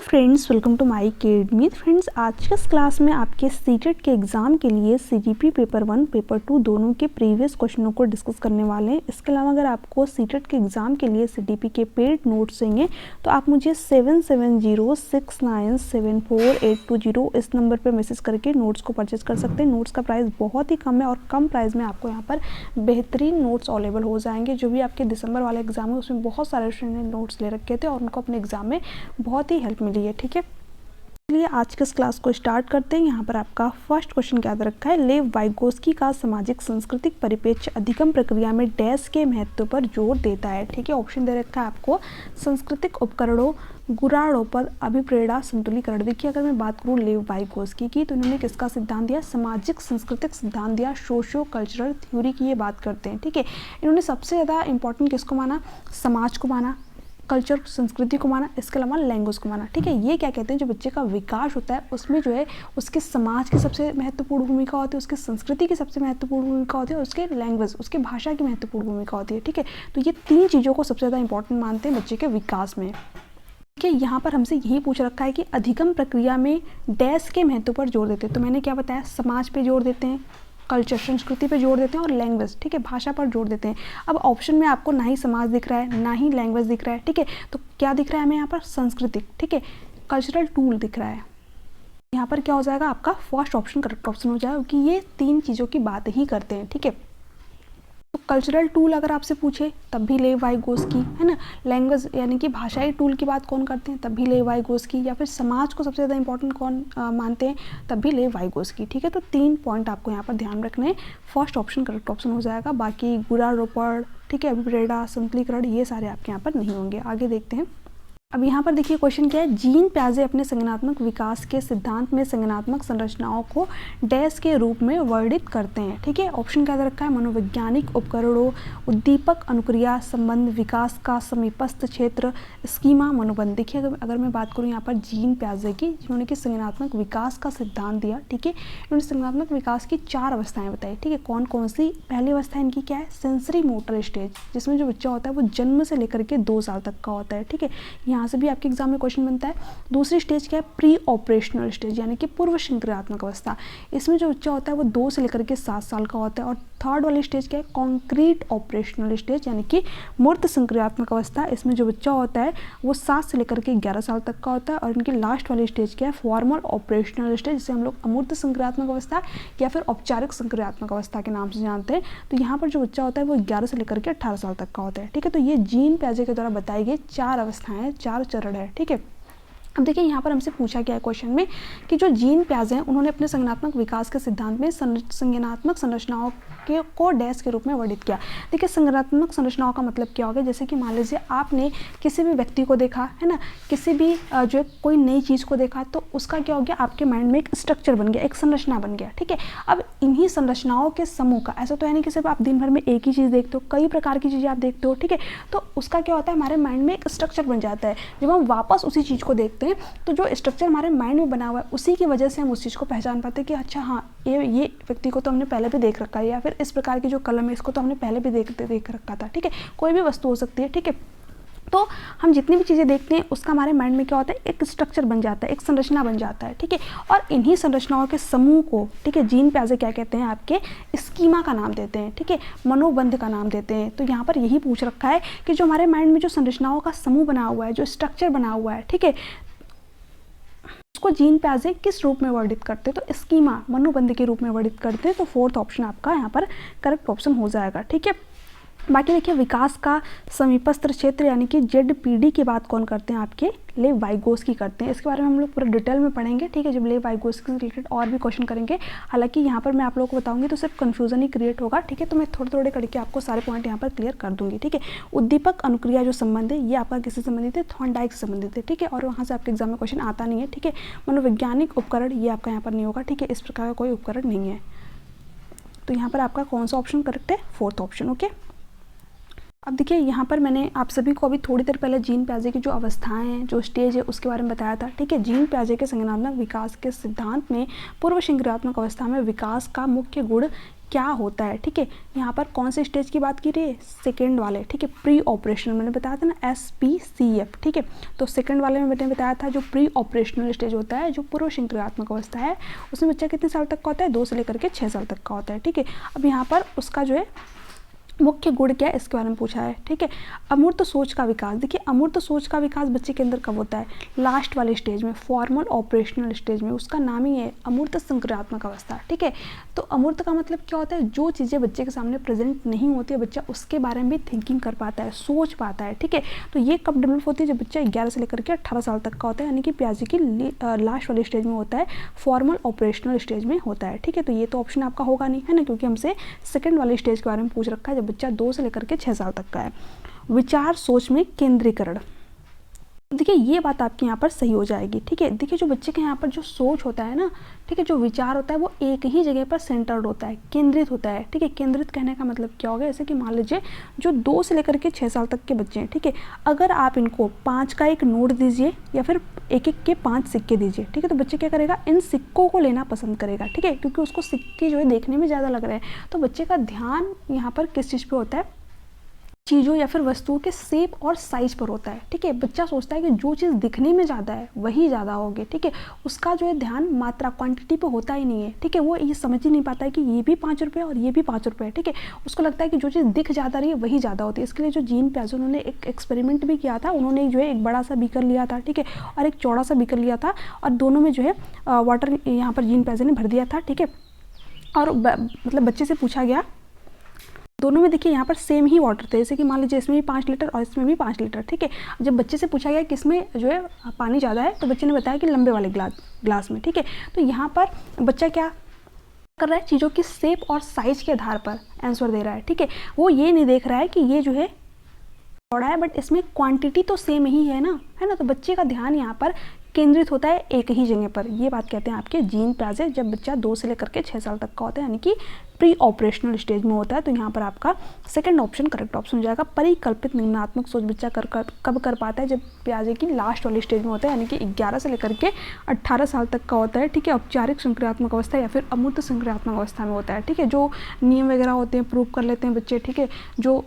Friends, welcome to my academy. Friends, आज के इस क्लास में आपके सीटेट के एग्ज़ाम के लिए सीजीपी पेपर 1 पेपर 2 दोनों के प्रीवियस क्वेश्चनों को डिस्कस करने वाले हैं। इसके अलावा अगर आपको सीटेट के एग्ज़ाम के लिए सीडीपी के पेड नोट्स चाहिए तो आप मुझे 7706974820 इस नंबर पर मैसेज करके नोट्स को परचेज कर सकते हैं। नोट्स का प्राइस बहुत ही कम है और कम प्राइस में आपको यहाँ पर बेहतरीन नोट्स अवेलेबल हो जाएंगे। जो भी आपके दिसंबर वाले एग्जाम है उसमें बहुत सारे स्टूडेंट ने नोट्स ले रखे थे और उनको अपने एग्जाम में बहुत ही हेल्प मिली है। ठीक है, चलिए आज के इस क्लास को स्टार्ट करते हैं। यहाँ पर आपका फर्स्ट क्वेश्चन क्या दे रखा है, लेव वाइगोस्की का सामाजिक सांस्कृतिक परिप्रेक्ष्य अधिगम प्रक्रिया में डैश के महत्व पर जोर देता है। ठीक है, ऑप्शन दे रखा है आपको सांस्कृतिक उपकरणों, गुणारोपण, अभिप्रेरणा, संतुलीकरण। देखिए, अगर मैं बात करूँ लेव वाइगोस्की की तो इन्होंने किसका सिद्धांत दिया, सामाजिक सांस्कृतिक सिद्धांत दिया, सोशियो कल्चरल थ्योरी की ये बात करते हैं। ठीक है, इन्होंने सबसे ज़्यादा इंपॉर्टेंट किसको माना, समाज को माना, कल्चर संस्कृति को माना, इसके अलावा लैंग्वेज को माना। ठीक है, ये क्या कहते हैं, जो बच्चे का विकास होता है उसमें जो है उसके समाज की सबसे महत्वपूर्ण भूमिका होती है, उसकी संस्कृति की सबसे महत्वपूर्ण भूमिका होती है और उसके लैंग्वेज, उसके भाषा की महत्वपूर्ण भूमिका होती है। ठीक है, तो ये तीन चीज़ों को सबसे ज़्यादा इंपॉर्टेंट मानते हैं बच्चे के विकास में। ठीक है, यहाँ पर हमसे यही पूछ रखा है कि अधिगम प्रक्रिया में डैश के महत्व पर जोर देते हैं। तो मैंने क्या बताया, समाज पे जोर देते हैं, कल्चर संस्कृति पे जोर देते हैं और लैंग्वेज, ठीक है, भाषा पर जोर देते हैं। अब ऑप्शन में आपको ना ही समाज दिख रहा है ना ही लैंग्वेज दिख रहा है। ठीक है, तो क्या दिख रहा है हमें यहाँ पर, सांस्कृतिक, ठीक है, कल्चरल टूल दिख रहा है। यहाँ पर क्या हो जाएगा, आपका फर्स्ट ऑप्शन करेक्ट ऑप्शन हो जाएगा क्योंकि ये तीन चीज़ों की बात ही करते हैं। ठीक है, तो कल्चरल टूल अगर आपसे पूछे तब भी लेव वाइगोस्की, है ना। लैंग्वेज यानी कि भाषाई टूल की बात कौन करते हैं, तब भी लेव वाइगोस्की। या फिर समाज को सबसे ज़्यादा इंपॉर्टेंट कौन मानते हैं, तब भी लेव वाइगोस्की। ठीक है, तो 3 पॉइंट आपको यहाँ पर ध्यान रखने हैं। फर्स्ट ऑप्शन करेक्ट ऑप्शन हो जाएगा। बाकी गुणारोपण, ठीक है, अभिप्रेरणा, संतुलीकरण, ये सारे आपके यहाँ पर नहीं होंगे। आगे देखते हैं। अब यहाँ पर देखिए क्वेश्चन क्या है, जीन प्याजे अपने संज्ञानात्मक विकास के सिद्धांत में संज्ञानात्मक संरचनाओं को डैश के रूप में वर्णित करते हैं। ठीक है, ऑप्शन क्या दे रखा है, मनोवैज्ञानिक उपकरणों, उद्दीपक, अनुक्रिया, संबंध, विकास का समीपस्थ क्षेत्र, स्कीमा, मनोबंध। देखिए, अगर मैं बात करूँ यहाँ पर जीन प्याजे की, जिन्होंने कि संज्ञानात्मक विकास का सिद्धांत दिया। ठीक है, इन्होंने संज्ञानात्मक विकास की 4 अवस्थाएं बताई। ठीक है, कौन कौन सी, पहली अवस्था इनकी क्या है, सेंसरी मोटर स्टेज, जिसमें जो बच्चा होता है वो जन्म से लेकर के 2 साल तक का होता है। ठीक है, यहाँ से भी आपके एग्जाम में क्वेश्चन बनता है। दूसरी स्टेज क्या है, प्री ऑपरेशनल स्टेज, यानी कि पूर्व संक्रियात्मक अवस्था। इसमें जो बच्चा होता है वो 2 से लेकर के 7 साल का होता है। और थर्ड वाली स्टेज क्या है, कॉन्क्रीट ऑपरेशनल स्टेज, यानी कि मूर्त संक्रियात्मक अवस्था। इसमें जो बच्चा होता है वो 7 से लेकर के 11 साल तक का होता है। और इनकी लास्ट वाली स्टेज क्या है, फॉर्मल ऑपरेशनल स्टेज, जिसे हम लोग अमूर्त संक्रियात्मक अवस्था या फिर औपचारिक संक्रियात्मक अवस्था के नाम से जानते हैं। तो यहाँ पर जो बच्चा होता है वो 11 से लेकर के 18 साल तक का होता है। ठीक है, तो ये जीन प्याजे के द्वारा बताई गई 4 अवस्थाएं, 4 चरण है। ठीक है, अब देखिए यहाँ पर हमसे पूछा गया है क्वेश्चन में कि जो जीन प्याजे हैं उन्होंने अपने संज्ञानात्मक विकास के सिद्धांत में संज्ञानात्मक संरचनाओं को डैश के रूप में वर्णित किया। देखिए, संज्ञानात्मक संरचनाओं का मतलब क्या होगा, जैसे कि मान लीजिए आपने किसी भी व्यक्ति को देखा, है ना, किसी भी जो कोई नई चीज़ को देखा तो उसका क्या हो गया, आपके माइंड में एक स्ट्रक्चर बन गया, एक संरचना बन गया। ठीक है, अब इन्हीं संरचनाओं के समूह का, ऐसा तो है नहीं कि सिर्फ आप दिन भर में एक ही चीज़ देखते हो, कई प्रकार की चीज़ें आप देखते हो। ठीक है, तो उसका क्या होता है, हमारे माइंड में एक स्ट्रक्चर बन जाता है। जब हम वापस उसी चीज़ को देखते हैं तो जो स्ट्रक्चर हमारे माइंड में बना हुआ है उसी की वजह से हम उस चीज़ को पहचान पाते हैं कि अच्छा हाँ, ये व्यक्ति को तो हमने पहले भी देख रखा है, या फिर इस प्रकार की जो कलम है इसको तो हमने पहले भी देख रखा था। ठीक है, कोई भी वस्तु हो सकती है। ठीक है, तो हम जितनी भी चीज़ें देखते हैं उसका हमारे माइंड में क्या होता है, एक स्ट्रक्चर बन जाता है, एक संरचना बन जाता है। ठीक है, और इन्हीं संरचनाओं के समूह को, ठीक है, जीन प्याजे क्या कहते हैं, आपके स्कीमा का नाम देते हैं। ठीक है, मनोबंध का नाम देते हैं। तो यहाँ पर यही पूछ रखा है कि जो हमारे माइंड में जो संरचनाओं का समूह बना हुआ है, जो स्ट्रक्चर बना हुआ है, ठीक है, उसको जीन प्याजे किस रूप में वर्णित करते हैं, तो स्कीमा, मनोबंध के रूप में वर्णित करते हैं। तो फोर्थ ऑप्शन आपका यहाँ पर करेक्ट ऑप्शन हो जाएगा। ठीक है, बाकी देखिए, विकास का समीपस्थ क्षेत्र यानी कि ZPD की बात कौन करते हैं, आपके लेव वाइगोस्की करते हैं। इसके बारे में हम लोग पूरा डिटेल में पढ़ेंगे। ठीक है, जब लेव वाइगोस्की से रिलेटेड और भी क्वेश्चन करेंगे। हालांकि यहाँ पर मैं आप लोगों को बताऊंगी तो सिर्फ कन्फ्यूजन ही क्रिएट होगा। ठीक है, तो मैं थोड़े थोड़े करके आपको सारे पॉइंट यहाँ पर क्लियर कर दूंगी। ठीक है, उद्दीपक अनुक्रिया जो संबंध है ये आपका किससे संबंधित है, थॉर्नडाइक से संबंधित है। ठीक है, और वहाँ से आपके एग्जाम में क्वेश्चन आता नहीं है। ठीक है, मनोवैज्ञानिक उपकरण ये आपका यहाँ पर नहीं होगा। ठीक है, इस प्रकार का कोई उपकरण नहीं है। तो यहाँ पर आपका कौन सा ऑप्शन करेक्ट है, फोर्थ ऑप्शन। ओके, अब देखिए यहाँ पर मैंने आप सभी को अभी थोड़ी देर पहले जीन प्याजे की जो अवस्थाएं हैं, जो स्टेज है, उसके बारे में बताया था। ठीक है, जीन प्याजे के संज्ञानात्मक विकास के सिद्धांत में पूर्व संक्रियात्मक अवस्था में विकास का मुख्य गुण क्या होता है, ठीक है। यहाँ पर कौन से स्टेज की बात की रही है, सेकेंड वाले, ठीक है, प्री ऑपरेशनल, मैंने बताया था ना SPCF, ठीक है। तो सेकेंड वाले में मैंने बताया था जो प्री ऑपरेशनल स्टेज होता है, जो पूर्व संक्रियात्मक अवस्था है, उसमें बच्चा कितने साल तक का होता है, 2 से लेकर के 6 साल तक का होता है, ठीक है। अब यहाँ पर उसका जो है मुख्य गुण क्या है इसके बारे में पूछा है, ठीक है। अमूर्त सोच का विकास, देखिए अमूर्त सोच का विकास बच्चे के अंदर कब होता है, लास्ट वाले स्टेज में, फॉर्मल ऑपरेशनल स्टेज में, उसका नाम ही है अमूर्त संक्रियात्मक अवस्था, ठीक है। तो अमूर्त का मतलब क्या होता है, जो चीज़ें बच्चे के सामने प्रेजेंट नहीं होती है, बच्चा उसके बारे में भी थिंकिंग कर पाता है, सोच पाता है, ठीक है। तो ये कब डेवलप होती है, जब बच्चा 11 से लेकर के 18 साल तक का होता है, यानी कि पियाजे की लास्ट वाले स्टेज में होता है, फॉर्मल ऑपरेशनल स्टेज में होता है, ठीक है। तो ये तो ऑप्शन आपका होगा नहीं, है ना, क्योंकि हमसे सेकंड वाले स्टेज के बारे में पूछ रखा है, जब बच्चा 2 से लेकर के 6 साल तक का है। विचार सोच में केंद्रीकरण, देखिए ये बात आपकी यहाँ पर सही हो जाएगी, ठीक है। देखिए जो बच्चे के यहाँ पर जो सोच होता है ना, ठीक है, जो विचार होता है वो एक ही जगह पर सेंटर्ड होता है, केंद्रित होता है, ठीक है। केंद्रित कहने का मतलब क्या होगा, जैसे कि मान लीजिए जो 2 से लेकर के 6 साल तक के बच्चे हैं, ठीक है, अगर आप इनको 5 का एक नोट दीजिए या फिर एक एक के 5 सिक्के दीजिए, ठीक है, तो बच्चे क्या करेगा, इन सिक्कों को लेना पसंद करेगा, ठीक है, क्योंकि उसको सिक्के जो है देखने में ज़्यादा लग रहे हैं। तो बच्चे का ध्यान यहाँ पर किस चीज़ पर होता है, चीज़ों या फिर वस्तुओं के शेप और साइज पर होता है, ठीक है। बच्चा सोचता है कि जो चीज़ दिखने में ज़्यादा है वही ज़्यादा होगी, ठीक है। उसका जो है ध्यान मात्रा क्वांटिटी पे होता ही नहीं है, ठीक है। वो ये समझ ही नहीं पाता है कि ये भी 5 रुपये और ये भी 5 रुपये है, ठीक है। उसको लगता है कि जो चीज़ दिख ज़्यादा रही है वही ज़्यादा होती है। इसके लिए जो जीन पियाजे उन्होंने एक एक्सपेरिमेंट भी किया था, उन्होंने जो है एक बड़ा सा बीकर लिया था, ठीक है, और एक चौड़ा सा बीकर लिया था, और दोनों में जो है वाटर यहाँ पर जीन पियाजे ने भर दिया था, ठीक है। और मतलब बच्चे से पूछा गया, दोनों में देखिए यहाँ पर सेम ही वाटर थे, जैसे कि मान लीजिए इसमें भी 5 लीटर और इसमें भी 5 लीटर, ठीक है। जब बच्चे से पूछा गया कि इसमें जो है पानी ज़्यादा है, तो बच्चे ने बताया कि लंबे वाले ग्लास में, ठीक है। तो यहाँ पर बच्चा क्या कर रहा है, चीज़ों की शेप और साइज के आधार पर आंसर दे रहा है, ठीक है। वो ये नहीं देख रहा है कि ये जो है चौड़ा है बट इसमें क्वांटिटी तो सेम ही है ना, तो बच्चे का ध्यान यहाँ पर केंद्रित होता है एक ही जगह पर। ये बात कहते हैं आपके जीन पियाजे, जब बच्चा 2 से लेकर के 6 साल तक का होता है, यानी कि प्री ऑपरेशनल स्टेज में होता है। तो यहाँ पर आपका सेकंड ऑप्शन करेक्ट ऑप्शन हो जाएगा। परिकल्पित निम्नात्मक सोच बच्चा कब कर पाता है, जब पियाजे की लास्ट वाली स्टेज में होता है, यानी कि 11 से लेकर के 18 साल तक का होता है, ठीक है। औपचारिक संक्रियात्मक अवस्था या फिर अमूर्त संक्रियात्मक अवस्था में होता है, ठीक है। जो नियम वगैरह होते हैं प्रूव कर लेते हैं बच्चे, ठीक है। जो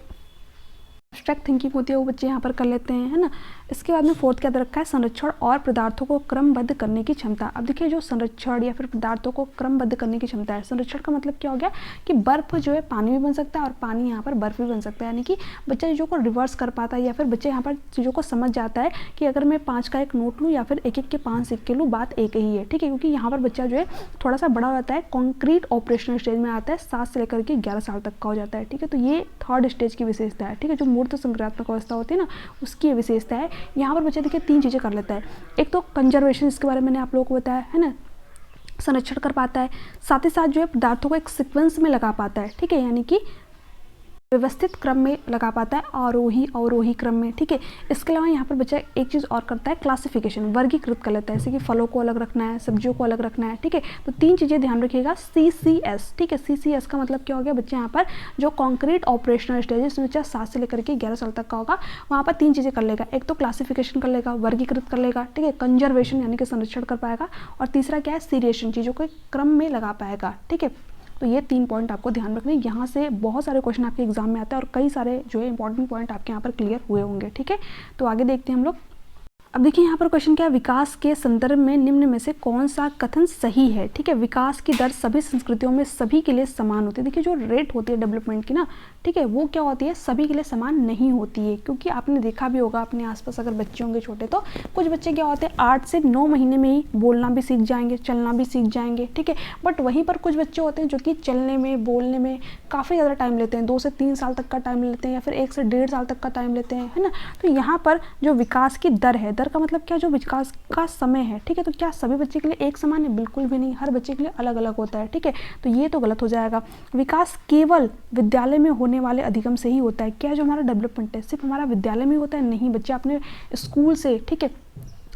एब्स्ट्रैक्ट थिंकिंग होती है वो बच्चे यहाँ पर कर लेते हैं, है ना। इसके बाद में फोर्थ क्या दे रखा है, संरक्षण और पदार्थों को क्रमबद्ध करने की क्षमता। अब देखिए जो संरक्षण या फिर पदार्थों को क्रमबद्ध करने की क्षमता है, संरक्षण का मतलब क्या हो गया कि बर्फ जो है पानी भी बन सकता है और पानी यहाँ पर बर्फ भी बन सकता है, यानी कि बच्चा चीज़ों को रिवर्स कर पाता है, या फिर बच्चे यहाँ पर चीज़ों को समझ जाता है कि अगर मैं 5 का एक नोट लूँ या फिर एक एक के 5 सिक्के लूँ, बात एक ही है, ठीक है। क्योंकि यहाँ पर बच्चा जो है थोड़ा सा बड़ा होता है, कॉन्क्रीट ऑपरेशनल स्टेज में आता है, 7 से लेकर के 11 साल तक का हो जाता है, ठीक है। तो ये थर्ड स्टेज की विशेषता है, ठीक है। जो मूर्त संक्रियात्मक अवस्था होती है ना, उसकी ये विशेषता है। यहाँ पर बच्चा देखिए 3 चीज़ें कर लेता है। एक तो कंजर्वेशन, इसके बारे में मैंने आप लोगों को बताया है ना, संरक्षण कर पाता है, साथ ही साथ जो है पदार्थों को एक सीक्वेंस में लगा पाता है, ठीक है, यानी कि व्यवस्थित क्रम में लगा पाता है, अवरोही क्रम में, ठीक है। इसके अलावा यहाँ पर बच्चा एक चीज़ और करता है, क्लासिफिकेशन, वर्गीकृत कर लेता है, जैसे कि फलों को अलग रखना है, सब्जियों को अलग रखना है, ठीक है। तो 3 चीज़ें ध्यान रखिएगा, CCS, ठीक है। CCS का मतलब क्या हो गया, बच्चे यहाँ पर जो कॉन्क्रीट ऑपरेशनल स्टेज है, इसमें बच्चा 7 से लेकर के 11 साल तक का होगा, वहाँ पर 3 चीज़ें कर लेगा। एक तो क्लासिफिकेशन कर लेगा, वर्गीकृत कर लेगा, ठीक है, कंजर्वेशन यानी कि संरक्षण कर पाएगा, और तीसरा क्या है, सीरिएशन, चीज़ों को क्रम में लगा पाएगा, ठीक है। तो ये 3 पॉइंट आपको ध्यान रखने, यहाँ से बहुत सारे क्वेश्चन आपके एग्जाम में आते हैं और कई सारे जो है इंपॉर्टेंट पॉइंट आपके यहाँ पर क्लियर हुए होंगे, ठीक है। तो आगे देखते हैं हम लोग। अब देखिए यहाँ पर क्वेश्चन क्या है, विकास के संदर्भ में निम्न में से कौन सा कथन सही है, ठीक है। विकास की दर सभी संस्कृतियों में सभी के लिए समान होती है। देखिए जो रेट होती है डेवलपमेंट की ना, ठीक है, वो क्या होती है, सभी के लिए समान नहीं होती है। क्योंकि आपने देखा भी होगा अपने आसपास, अगर बच्चे होंगे छोटे, तो कुछ बच्चे क्या होते हैं 8 से 9 महीने में ही बोलना भी सीख जाएंगे, चलना भी सीख जाएंगे, ठीक है। बट वहीं पर कुछ बच्चे होते हैं जो कि चलने में, बोलने में काफ़ी ज़्यादा टाइम लेते हैं, 2 से 3 साल तक का टाइम लेते हैं, या फिर 1 से 1.5 साल तक का टाइम लेते हैं, है ना। तो यहाँ पर जो विकास की दर है, दर का मतलब क्या, जो विकास का समय है, ठीक है। तो क्या सभी बच्चे के लिए एक समान है, बिल्कुल भी नहीं, हर बच्चे के लिए अलग अलग होता है, ठीक है। तो ये तो गलत हो जाएगा। विकास केवल विद्यालय में होने वाले अधिगम से ही होता है। क्या जो हमारा डेवलपमेंट है सिर्फ हमारा विद्यालय में होता है, नहीं, बच्चे अपने स्कूल से, ठीक है,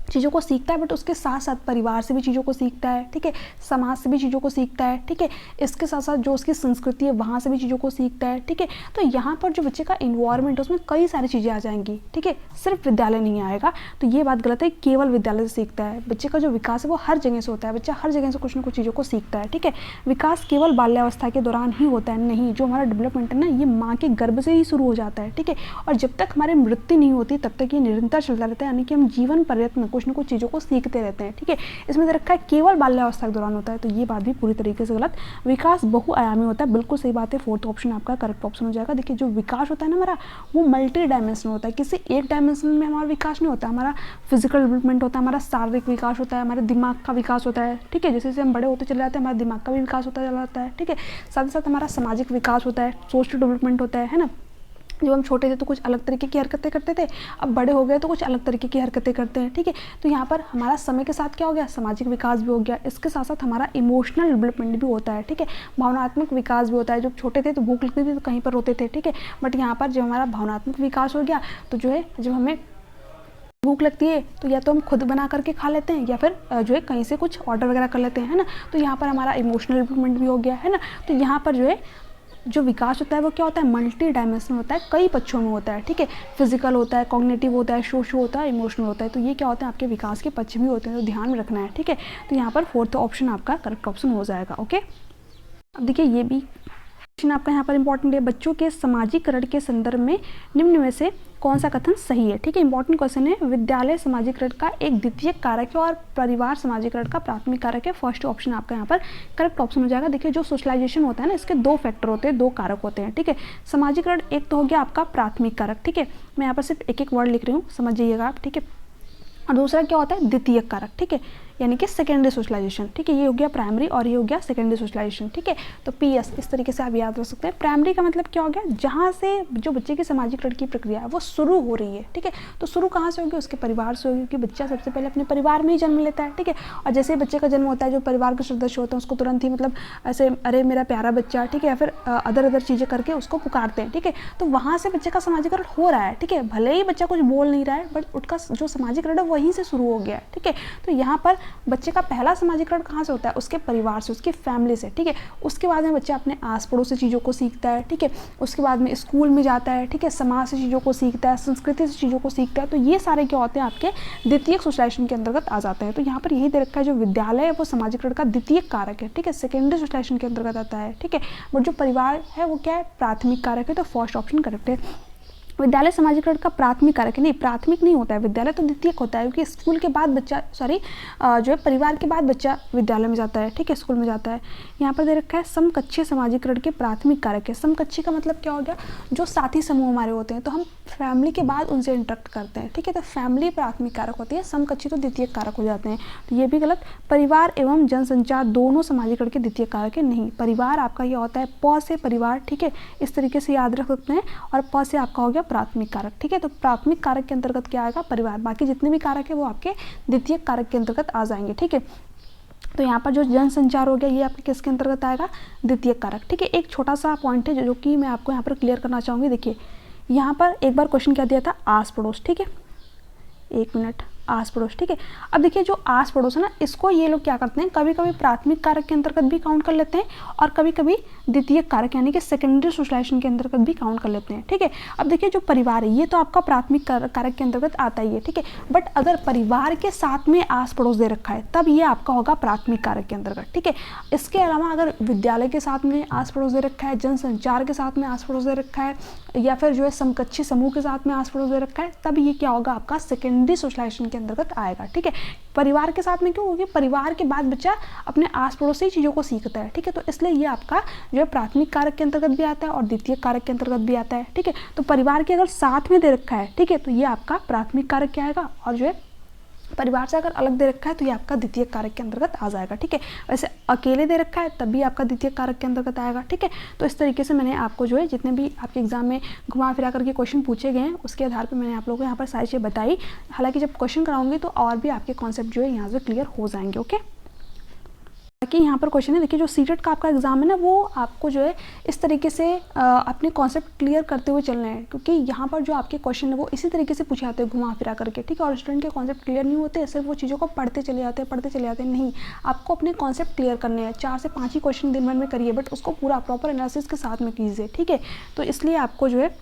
चीज़ों को सीखता है, बट उसके साथ साथ परिवार से भी चीज़ों को सीखता है, ठीक है, समाज से भी चीज़ों को सीखता है, ठीक है, इसके साथ साथ जो उसकी संस्कृति है वहाँ से भी चीज़ों को सीखता है, ठीक है। तो यहाँ पर जो बच्चे का इन्वायरमेंट है उसमें कई सारी चीज़ें आ जाएंगी, ठीक है, सिर्फ विद्यालय नहीं आएगा। तो ये बात गलत है, केवल विद्यालय से सीखता है। बच्चे का जो विकास है वो हर जगह से होता है, बच्चा हर जगह से कुछ ना कुछ चीज़ों को सीखता है, ठीक है। विकास केवल बाल्यावस्था के दौरान ही होता है, नहीं, जो हमारा डेवलपमेंट है ना ये माँ के गर्भ से ही शुरू हो जाता है, ठीक है, और जब तक हमारी मृत्यु नहीं होती तब तक ये निरंतर चलता रहता है, यानी कि हम जीवन पर्यंत में कुछ ना कुछ चीज़ों को सीखते रहते हैं, ठीक है। इसमें रखा है केवल बाल्यावस्था के दौरान होता है, तो ये बात भी पूरी तरीके से गलत। विकास बहुआयामी होता है, बिल्कुल सही बात है, फोर्थ ऑप्शन आपका करेक्ट ऑप्शन हो जाएगा। देखिए जो विकास होता है ना हमारा, वो मल्टी डायमेंशनल होता है, किसी एक डायमेंशन में हमारा विकास नहीं होता। हमारा फिजिकल डेवलपमेंट होता है, हमारा शारीरिक विकास होता है, हमारे दिमाग का विकास होता है, ठीक है, जैसे जैसे हम बड़े होते चले जाते हैं हमारे दिमाग का भी विकास होता चला जाता है, ठीक है। साथ ही साथ हमारा सामाजिक विकास होता है, सोशल डेवलपमेंट होता है ना। जब हम छोटे थे तो कुछ अलग तरीके की हरकतें करते थे, अब बड़े हो गए तो कुछ अलग तरीके की हरकतें करते हैं, ठीक है। तो यहाँ पर हमारा समय के साथ क्या हो गया, सामाजिक विकास भी हो गया, इसके साथ साथ हमारा इमोशनल डेवलपमेंट भी होता है, ठीक है, भावनात्मक विकास भी होता है। जब छोटे थे तो भूख लगती थी तो कहीं पर रोते थे, ठीक है, बट यहाँ पर जब हमारा भावनात्मक विकास हो गया तो जो है जब हमें भूख लगती है तो या तो हम खुद बना करके खा लेते हैं या फिर जो है कहीं से कुछ ऑर्डर वगैरह कर लेते हैं, है ना। तो यहाँ पर हमारा इमोशनल डेवलपमेंट भी हो गया, है ना। तो यहाँ पर जो है जो विकास होता है वो क्या होता है, मल्टी डायमेंशनल होता है, कई पक्षों में होता है, ठीक है। फिजिकल होता है, कॉग्निटिव होता है, सोशल होता है, इमोशनल होता है। तो ये क्या होते हैं, आपके विकास के पक्ष भी होते हैं, तो ध्यान में रखना है, ठीक है। तो यहाँ पर फोर्थ ऑप्शन आपका करेक्ट ऑप्शन हो जाएगा, ओके। अब देखिए ये भी क्वेश्चन आपका यहाँ पर इंपॉर्टेंट है, बच्चों के सामाजिकरण के संदर्भ में निम्न में से कौन सा कथन सही है, ठीक है। इंपॉर्टेंट क्वेश्चन है, विद्यालय सामाजिकरण का एक द्वितीय कारक है और परिवार सामाजिकरण का प्राथमिक कारक है। फर्स्ट ऑप्शन आपका यहाँ पर करेक्ट ऑप्शन हो जाएगा। देखिए जो सोशलाइजेशन होता है ना, इसके दो फैक्टर होते हैं, दो कारक होते हैं, ठीक है। सामाजिकरण एक तो हो गया आपका प्राथमिक कारक, ठीक है, मैं यहाँ पर सिर्फ एक एक वर्ड लिख रही हूँ, समझ जाइएगा आप, ठीक है। और दूसरा क्या होता है, द्वितीय कारक, ठीक है, यानी कि सेकेंडरी सोशलाइजेशन, ठीक है। ये हो गया प्राइमरी और ये हो गया सेकेंडरी सोशलाइजेशन, ठीक है। तो पीएस इस तरीके से आप याद रख सकते हैं। प्राइमरी का मतलब क्या हो गया, जहाँ से जो बच्चे की सामाजिकरण की प्रक्रिया है वो शुरू हो रही है, ठीक है। तो शुरू कहाँ से होगी, उसके परिवार से होगी, कि बच्चा सबसे पहले अपने परिवार में ही जन्म लेता है, ठीक है। और जैसे ही बच्चे का जन्म होता है, जो परिवार के सदस्य होते हैं उसको तुरंत ही मतलब ऐसे अरे मेरा प्यारा बच्चा, ठीक है, या फिर अदर चीज़ें करके उसको पुकारते हैं, ठीक है। तो वहाँ से बच्चे का सामाजिकरण हो रहा है, ठीक है, भले ही बच्चा कुछ बोल नहीं रहा है बट उसका जो सामाजिकरण है वहीं से शुरू हो गया है, ठीक है। तो यहाँ पर बच्चे का पहला सामाजिकरण कहाँ से होता है, उसके परिवार से, उसके फैमिली से, ठीक है। उसके बाद में बच्चा अपने आस पड़ोस से चीज़ों को सीखता है, ठीक है। उसके बाद में स्कूल में जाता है, ठीक है, समाज से चीज़ों को सीखता है, संस्कृति से चीज़ों को सीखता है। तो ये सारे क्या होते हैं, आपके द्वितीय सोशलाइजेशन के अंतर्गत आ जाते हैं। तो यहाँ पर यही दे रखा है, जो विद्यालय है वो सामाजिकरण का द्वितीय कारक है, ठीक है, सेकेंडरी सोशलाइजेशन के अंतर्गत आता है, ठीक है। बट जो परिवार है वो क्या है, प्राथमिक कारक है। तो फर्स्ट ऑप्शन करेक्ट है। विद्यालय सामाजिकरण का प्राथमिक कारक है, नहीं प्राथमिक नहीं होता है, विद्यालय तो द्वितीयक होता है, क्योंकि स्कूल के बाद बच्चा जो है परिवार के बाद बच्चा विद्यालय में जाता है, ठीक है, स्कूल में जाता है। यहाँ पर दे रखा है समकक्षीय सामाजिकरण के प्राथमिक कारक है। समकक्षीय का मतलब क्या हो गया, जो साथी समूह हमारे होते हैं तो हम फैमिली के बाद उनसे इंटरेक्ट करते हैं, ठीक है। तो फैमिली प्राथमिक कारक होती है, समकक्षीय तो द्वितीय कारक हो जाते हैं। तो ये भी गलत। परिवार एवं जनसंचार दोनों सामाजिकरण के द्वितीय कारक है, नहीं। परिवार आपका ये होता है प से परिवार, ठीक है, इस तरीके से याद रख सकते हैं। और प से आपका हो गया प्राथमिक कारक, ठीक है। तो प्राथमिक कारक के अंतर्गत क्या आएगा, परिवार। बाकी जितने भी कारक है वो आपके द्वितीय कारक के अंतर्गत आ जाएंगे, ठीक है। तो यहाँ पर जो जनसंचार हो गया ये आपके किसके अंतर्गत आएगा, द्वितीय कारक, ठीक है। एक छोटा सा पॉइंट है जो कि मैं आपको यहाँ पर क्लियर करना चाहूँगी। देखिए यहाँ पर एक बार क्वेश्चन क्या दिया था, आस पड़ोस, ठीक है, एक मिनट, आस पड़ोस, ठीक है। अब देखिए जो आस पड़ोस है ना, इसको ये लोग क्या करते हैं, कभी कभी प्राथमिक कारक के अंतर्गत भी काउंट कर लेते हैं और कभी कभी द्वितीय कारक यानी कि सेकेंडरी सोशलाइजेशन के अंतर्गत भी काउंट कर लेते हैं, ठीक है। अब देखिए जो परिवार है ये तो आपका प्राथमिक कारक के अंतर्गत आता ही है, ठीक है। बट अगर परिवार के साथ में आस पड़ोस दे रखा है तब ये आपका होगा प्राथमिक कारक के अंतर्गत, ठीक है। इसके अलावा अगर विद्यालय के साथ में आस पड़ोस दे रखा है, जनसंचार के साथ में आस पड़ोस दे रखा है, या फिर जो है समकक्षी समूह के साथ में आस पड़ोस दे रखा है, तब ये क्या होगा, आपका सेकेंडरी सोशलाइजेशन के अंतर्गत आएगा, ठीक है। परिवार के साथ में क्यों होगी, परिवार के बाद बच्चा अपने आस पड़ोस से ही चीज़ों को सीखता है, ठीक है। तो इसलिए ये आपका जो है प्राथमिक कारक के अंतर्गत भी आता है और द्वितीय कारक के अंतर्गत भी आता है, ठीक है। तो परिवार के अगर साथ में दे रखा है, ठीक है, तो ये आपका प्राथमिक कारक क्या आएगा, और जो है परिवार से अगर अलग दे रखा है तो ये आपका द्वितीय कारक के अंतर्गत आ जाएगा, ठीक है। वैसे अकेले दे रखा है तब भी आपका द्वितीय कारक के अंतर्गत आएगा, ठीक है। तो इस तरीके से मैंने आपको जो है जितने भी आपके एग्जाम में घुमा फिरा करके क्वेश्चन पूछे गए हैं उसके आधार पर मैंने आप लोगों को यहाँ पर सारी चीज़ें बताई। हालांकि जब क्वेश्चन कराऊंगी तो और भी आपके कॉन्सेप्ट जो है यहाँ से क्लियर हो जाएंगे, ओके। कि यहाँ पर क्वेश्चन है, देखिए जो सीटेट का आपका एग्जाम है ना, वो आपको जो है इस तरीके से अपने कॉन्सेप्ट क्लियर करते हुए चलना है, क्योंकि यहाँ पर जो आपके क्वेश्चन है वो इसी तरीके से पूछे जाते हैं घुमा फिरा करके, ठीक है। और स्टूडेंट के कॉन्सेप्ट क्लियर नहीं होते, सिर्फ वो चीज़ों को पढ़ते चले जाते हैं, नहीं, आपको अपने कॉन्सेप्ट क्लियर करने हैं। 4 से 5 ही क्वेश्चन दिन भर में करिए, बट उसको पूरा प्रॉपर एनालिसिस के साथ में कीजिए, ठीक है। तो इसलिए आपको जो है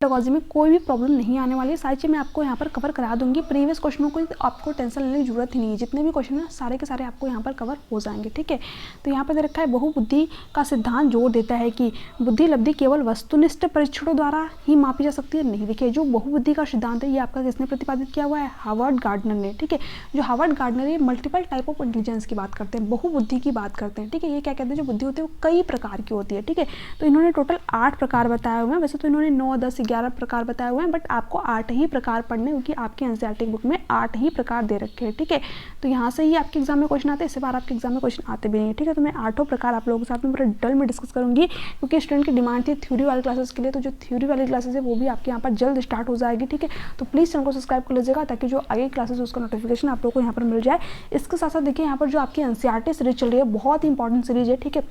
पेडागोजी में कोई भी प्रॉब्लम नहीं आने वाली है, सारी चीज़ मैं आपको यहाँ पर कवर करा दूंगी। प्रीवियस क्वेश्चनों को आपको टेंशन लेने की जरूरत ही नहीं है, जितने भी क्वेश्चन हैं सारे के सारे आपको यहाँ पर कवर हो जाएंगे, ठीक है। तो यहाँ पर दे रखा है, बहुबुद्धि का सिद्धांत जोर देता है कि बुद्धि लब्धि केवल वस्तुनिष्ठ परीक्षणों द्वारा ही मापी जा सकती है। नहीं, देखिए जो बहुबुद्धि का सिद्धांत है ये आपका किसने प्रतिपादित किया हुआ है? हार्वर्ड गार्डनर ने, ठीक है। जो हार्वर्ड गार्डनर ये मल्टीपल टाइप ऑफ इंटेलिजेंस की बात करते हैं, बहुबुद्धि की बात करते हैं, ठीक है। ये क्या कहते हैं, जो बुद्धि होती है वो कई प्रकार की होती है, ठीक है। तो इन्होंने टोटल 8 प्रकार बताए हुए हैं, वैसे तो इन्होंने 9, 10, 11 प्रकार बताए हुए हैं, बट आपको 8 ही प्रकार पढ़ने, क्योंकि आपके एनसीईआरटी बुक में 8 ही प्रकार दे रखे हैं, ठीक है। तो यहाँ से ही आपके एग्जाम में क्वेश्चन आते हैं, इससे बार आपके एग्जाम में क्वेश्चन आते भी नहीं है, ठीक है। तो मैं 8 प्रकार आप लोगों के साथ में पूरा डिटेल में डिस्कस करूंगी, क्योंकि स्टूडेंट की डिमांड थी थ्योरी वाली क्लासेस के लिए। तो जो थ्योरी वाली क्लासेस है वो भी आपके यहाँ पर जल्द स्टार्ट हो जाएगी, ठीक है। तो प्लीज़ चैनल को सब्सक्राइब कर लीजिएगा, ताकि जो आगे क्लासेस उसका नोटिफिकेशन आप लोग को यहाँ पर मिल जाए। इसके साथ साथ देखिए यहाँ पर जो आपकी एनसीईआरटी सीरीज चल रही है, बहुत ही इंपॉर्टेंट सीरीज है, ठीक है,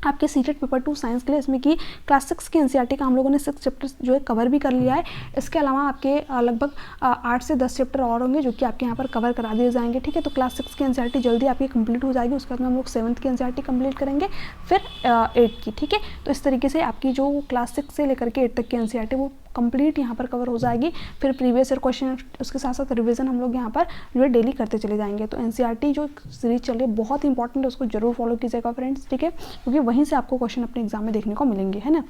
आपके सीटेट पेपर 2 साइंस के लिए। इसमें कि क्लास 6 की एनसीईआरटी का हम लोगों ने 6 चैप्टर्स जो है कवर भी कर लिया है। इसके अलावा आपके लगभग 8 से 10 चैप्टर और होंगे जो कि आपके यहाँ पर कवर करा दिए जाएंगे, ठीक है। तो क्लास 6 की एनसीईआरटी जल्दी आपकी कंप्लीट हो जाएगी, उसके बाद में हम लोग 7th की एनसीईआरटी कंप्लीट करेंगे, फिर 8th की, ठीक है। तो इस तरीके से आपकी जो क्लास 6 से लेकर के 8 तक की एनसीईआरटी वो कंप्लीट यहाँ पर कवर हो जाएगी। फिर प्रीवियस ईयर क्वेश्चन, उसके साथ साथ रिवीजन हम लोग यहाँ पर जो है डेली करते चले जाएंगे। तो एनसीईआरटी जो सीरीज चल रही है बहुत इंपॉर्टेंट है, उसको जरूर फॉलो कीजिएगा फ्रेंड्स, ठीक है, क्योंकि वहीं से आपको क्वेश्चन अपने एग्जाम में देखने को मिलेंगे, है ना।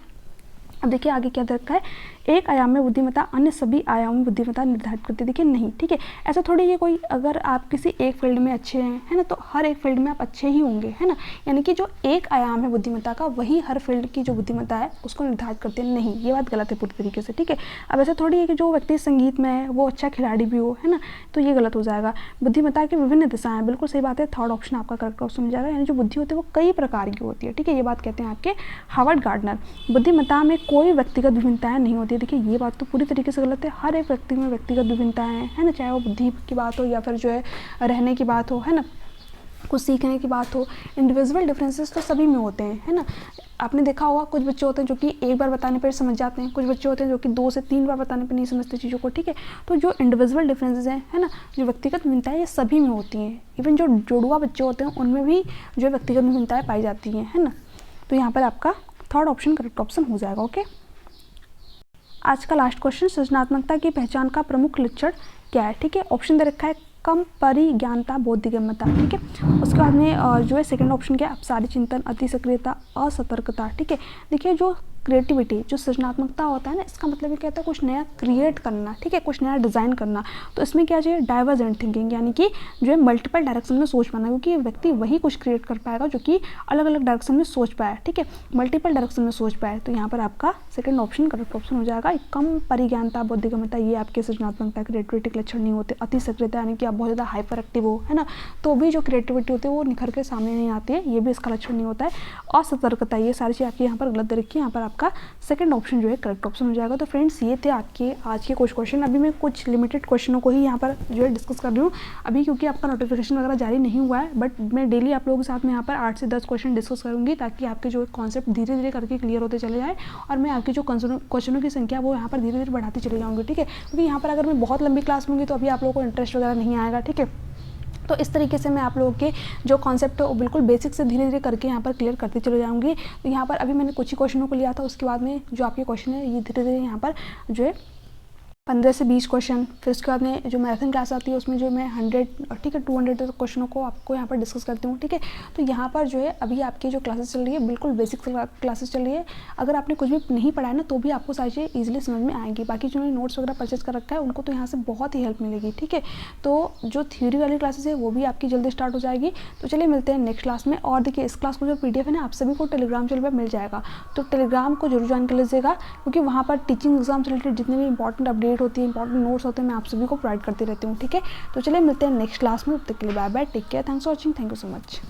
अब देखिए आगे क्या दे रखा है, एक आयाम में बुद्धिमत्ता अन्य सभी आयामों में बुद्धिमत्ता निर्धारित करती है। देखिए नहीं, ठीक है, ऐसा थोड़ी ये कोई, अगर आप किसी एक फील्ड में अच्छे हैं, है ना, तो हर एक फील्ड में आप अच्छे ही होंगे, है ना। यानी कि जो एक आयाम है बुद्धिमत्ता का, वही हर फील्ड की जो बुद्धिमत्ता है उसको निर्धारित करते हैं, नहीं, ये बात गलत है पूरी तरीके से, ठीक है। अब ऐसा थोड़ी है कि जो व्यक्ति संगीत में है वो अच्छा खिलाड़ी भी हो, है ना, तो ये गलत हो जाएगा। बुद्धिमत्ता की विभिन्न दिशाएं, बिल्कुल सही बात है, 3rd ऑप्शन आपका करेक्ट ऑप्शन हो जाएगा। यानी जो बुद्धि होती है वो कई प्रकार की होती है, ठीक है, ये बात कहते हैं आपके हार्वर्ड गार्डनर। बुद्धिमत्ता में कोई व्यक्तिगत विभिन्नताएं नहीं होती है, देखिए ये बात तो पूरी तरीके से गलत है। हर एक व्यक्ति में व्यक्तिगत विभिन्नताएं है ना, चाहे वो बुद्धि की बात हो या फिर जो है रहने की बात हो, है ना, कुछ सीखने की बात हो, इंडिविजुअल डिफरेंसेस तो सभी में होते हैं, है ना। आपने देखा होगा कुछ बच्चे होते हैं जो कि एक बार बताने पर समझ जाते हैं, कुछ बच्चे होते हैं जो कि 2 से 3 बार बताने पर नहीं समझते चीज़ों को, ठीक है। तो जो इंडिविजुअल डिफरेंसेस हैं, है ना, जो व्यक्तिगत विभिन्नताएं ये सभी में होती हैं। इवन जो जुड़वा बच्चे होते हैं उनमें भी जो व्यक्तिगत विभिन्नताएं पाई जाती हैं, है ना। तो यहाँ पर आपका 3rd ऑप्शन करेक्ट ऑप्शन हो जाएगा, ओके। आज का लास्ट क्वेश्चन, सृजनात्मकता की पहचान का प्रमुख लक्षण क्या है, ठीक है। ऑप्शन दे रखा है कम परिज्ञानता, बोधगम्यता, ठीक है। उसके बाद में जो है सेकंड ऑप्शन क्या है, अपसारी चिंतन, अति सक्रियता, असतर्कता, ठीक है। देखिए जो क्रिएटिविटी, जो सृजनात्मकता होता है ना, इसका मतलब ये कहता है कुछ नया क्रिएट करना, ठीक है, कुछ नया डिज़ाइन करना। तो इसमें क्या चाहिए, डाइवर्जेंट थिंकिंग, यानी कि जो है मल्टीपल डायरेक्शन में सोच पाना, क्योंकि व्यक्ति वही कुछ क्रिएट कर पाएगा जो कि अलग अलग डायरेक्शन में सोच पाए, ठीक है, मल्टीपल डायरेक्शन में सोच पाए। तो यहाँ पर आपका सेकंड ऑप्शन करेक्ट ऑप्शन हो जाएगा। कम परिज्ञानता, बौद्धिकमता, ये आपके सृजनात्मकता क्रिएटिविटी के लक्षण नहीं होते। अति सक्रियता यानी कि आप बहुत ज़्यादा हाइपर एक्टिव हो, है ना, तो भी जो क्रिएटिविटी होती है वो निखर के सामने नहीं आती है, ये भी इसका लक्षण नहीं होता है। असतर्कता, ये सारी चीज़ आपकी यहाँ पर गलत दे रखी है, यहाँ पर आपका सेकंड ऑप्शन जो है करेक्ट ऑप्शन हो जाएगा। तो फ्रेंड्स ये थे आपके आज के कुछ क्वेश्चन। अभी मैं कुछ लिमिटेड क्वेश्चनों को ही यहाँ पर जो है डिस्कस कर रही हूँ अभी, क्योंकि आपका नोटिफिकेशन वगैरह जारी नहीं हुआ है, बट मैं डेली आप लोगों के साथ में यहाँ पर 8 से 10 क्वेश्चन डिस्कस करूँगी, ताकि आपके जो कॉन्सेप्ट धीरे धीरे करके क्लियर होते चले जाए, और मैं आपकी जो क्वेश्चनों की संख्या वो यहाँ पर धीरे धीरे बढ़ाती चली जाऊँगी, ठीक है। क्योंकि यहाँ पर अगर मैं बहुत लंबी क्लास लूँगी तो अभी आप लोगों को इंटरेस्ट वगैरह नहीं आएगा, ठीक है। तो इस तरीके से मैं आप लोगों के जो कॉन्सेप्ट है वो बिल्कुल बेसिक से धीरे धीरे करके यहाँ पर क्लियर करते चले जाऊँगी। तो यहाँ पर अभी मैंने कुछ ही क्वेश्चनों को लिया था, उसके बाद में जो आपके क्वेश्चन है ये धीरे धीरे यहाँ पर जो है 15 से 20 क्वेश्चन, फिर उसके बाद में जो मैराथन क्लास आती है उसमें जो मैं 100 ठीक है 200 क्वेश्चनों को आपको यहाँ पर डिस्कस करती हूँ, ठीक है। तो यहाँ पर जो है अभी आपकी जो क्लासेस चल रही है बिल्कुल बेसिक क्लासेस चल रही है। अगर आपने कुछ भी नहीं पढ़ा है ना तो भी आपको सारी चीज़ें ईजिली समझ में आएंगी। बाकी जो नोट्स वगैरह परचेज कर रखा है उनको तो यहाँ से बहुत ही हेल्प मिलेगी, ठीक है। तो जो थ्योरी वाली क्लासेस है वो भी आपकी जल्दी स्टार्ट हो जाएगी। तो चलिए मिलते हैं नेक्स्ट क्लास में। और देखिए इस क्लास को जो PDF है ना आप सभी को टेलीग्राम चैनल पर मिल जाएगा, तो टेलीग्राम को जरूर ज्वाइन कर लीजिएगा, क्योंकि वहाँ पर टीचिंग एग्जाम से रिलेटेड जितने भी इंपॉर्टेंट अपडेट होती है, इंपॉर्टेंट नोट्स होते हैं, मैं आप सभी को प्रोवाइड करती रहती हूँ, ठीक है। तो चलिए मिलते हैं नेक्स्ट क्लास में, तब तक के लिए bye bye, take care, thanks for watching, thank you so much.